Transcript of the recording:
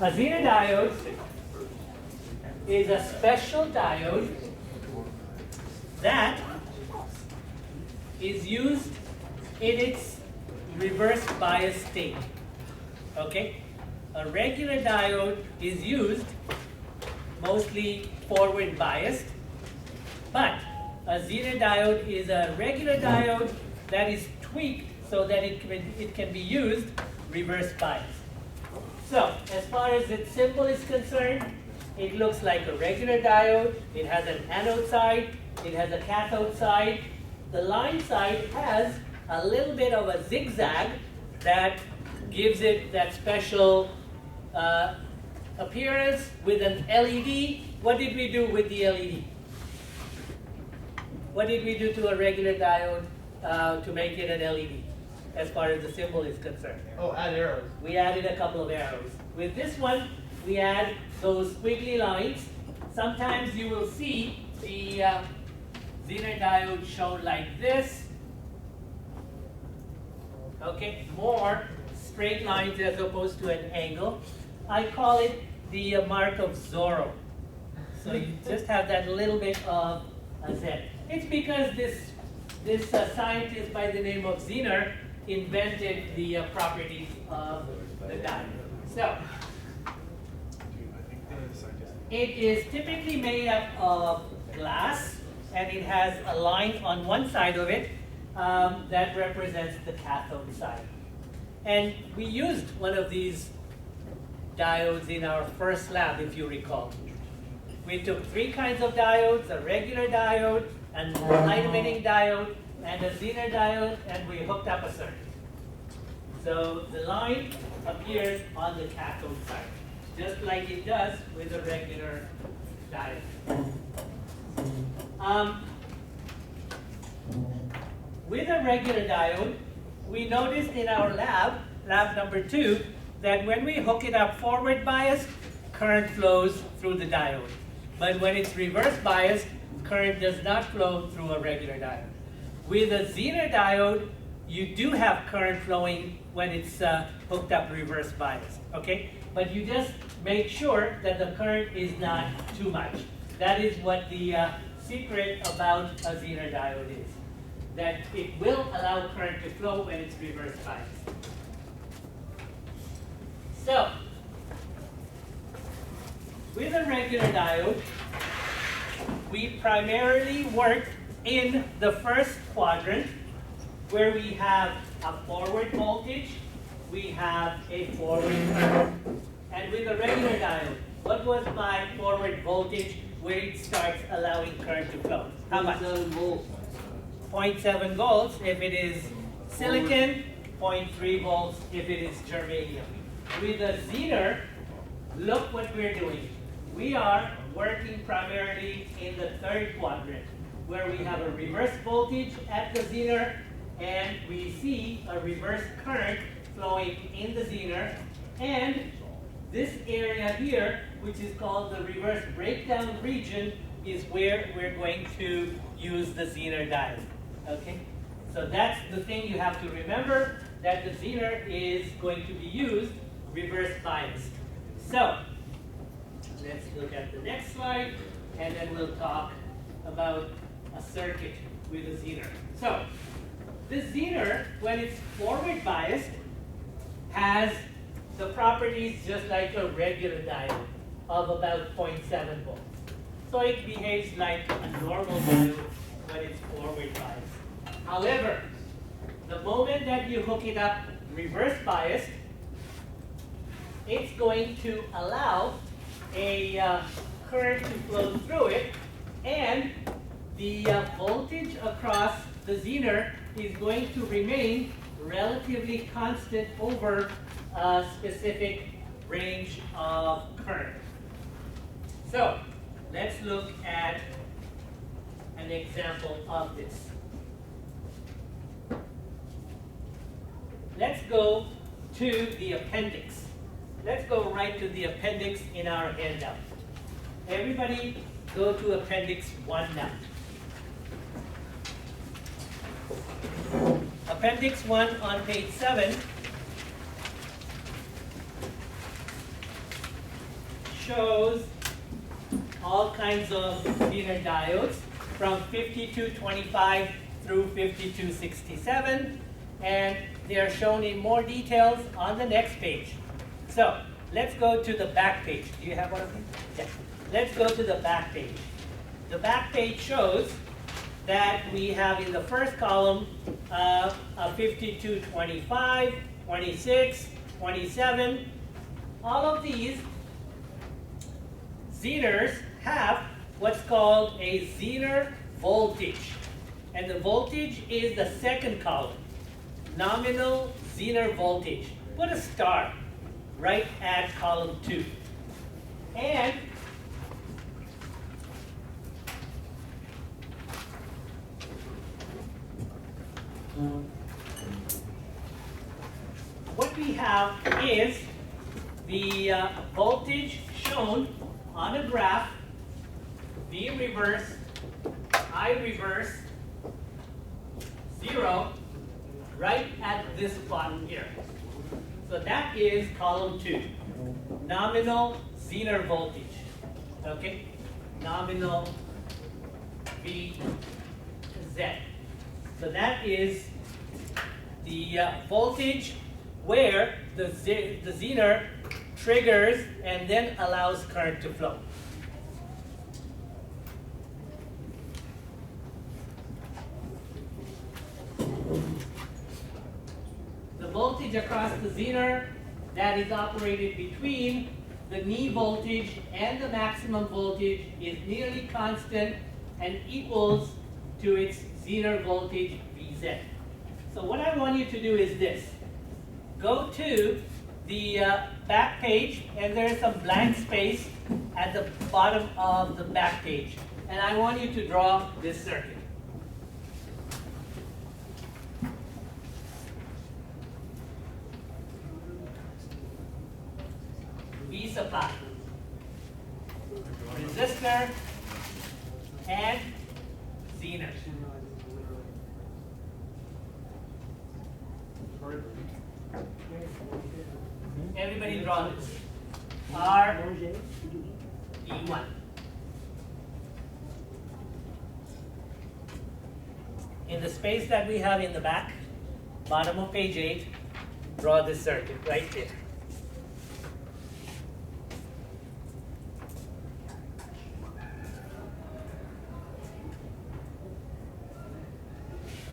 A Zener diode is a special diode that is used in its reverse bias state. Okay? A regular diode is used mostly forward biased, but a Zener diode is a regular diode that is tweaked so that it can be used reverse biased. So, as far as its symbol is concerned, it looks like a regular diode. It has an anode side, it has a cathode side. The line side has a little bit of a zigzag that gives it that special appearance with an LED. What did we do with the LED? What did we do to a regular diode to make it an LED, as far as the symbol is concerned? Oh, add arrows. We added a couple of arrows. With this one, we add those squiggly lines. Sometimes you will see the Zener diode shown like this. Okay, more straight lines as opposed to an angle. I call it the mark of Zorro. So you just have that little bit of a Z. It's because this scientist by the name of Zener invented the properties of the diode. So it is typically made up of glass, and it has a line on one side of it that represents the cathode side. And we used one of these diodes in our first lab, if you recall. We took three kinds of diodes: a regular diode, a light emitting diode, and a Zener diode, and we hooked up a circuit. So the line appears on the cathode side, just like it does with a regular diode. With a regular diode, we noticed in our lab number 2, that when we hook it up forward biased, current flows through the diode. But when it's reverse biased, current does not flow through a regular diode. With a Zener diode, you do have current flowing when it's hooked up reverse biased, okay? But you just make sure that the current is not too much. That is what the secret about a Zener diode is, that it will allow current to flow when it's reverse biased. So, with a regular diode, we primarily work in the first quadrant, where we have a forward voltage, we have a forward current. And with a regular diode, what was my forward voltage where it starts allowing current to flow? How much? 7 volts. 0.7 volts if it is silicon, 0.3 volts if it is germanium. With a Zener, look what we're doing. We are working primarily in the third quadrant, where we have a reverse voltage at the Zener, and we see a reverse current flowing in the Zener, and this area here, which is called the reverse breakdown region, is where we're going to use the Zener diode. Okay? So that's the thing you have to remember, that the Zener is going to be used reverse biased. So let's look at the next slide, and then we'll talk about a circuit with a Zener. So the Zener, when it's forward biased, has the properties just like a regular diode of about 0.7 volts. So it behaves like a normal diode when it's forward biased. However, the moment that you hook it up reverse biased, it's going to allow a current to flow through it, and the voltage across the Zener is going to remain relatively constant over a specific range of current. So let's look at an example of this. Let's go to the appendix. Let's go right to the appendix in our handout. Everybody go to appendix 1 now. Appendix 1 on page 7 shows all kinds of Zener diodes from 5225 through 5267, and they are shown in more details on the next page. So let's go to the back page. Do you have one of these? Yes. Let's go to the back page. The back page shows that we have in the first column a 5225, 26, 27. All of these Zeners have what's called a Zener voltage. And the voltage is the second column, nominal Zener voltage. Put a star right at column 2. And what we have is the voltage shown on a graph, V reverse, I reverse, 0, right at this bottom here. So that is column 2, nominal Zener voltage. Okay, nominal VZ. So that is the voltage where the Zener triggers and then allows current to flow. The voltage across the Zener that is operated between the knee voltage and the maximum voltage is nearly constant and equals to its Zener voltage Vz. So what I want you to do is this. Go to the back page, and there's some blank space at the bottom of the back page. And I want you to draw this circuit. V supply, resistor, and Zener. Everybody draw this. R, E1. In the space that we have in the back, bottom of page 8, draw this circuit right there.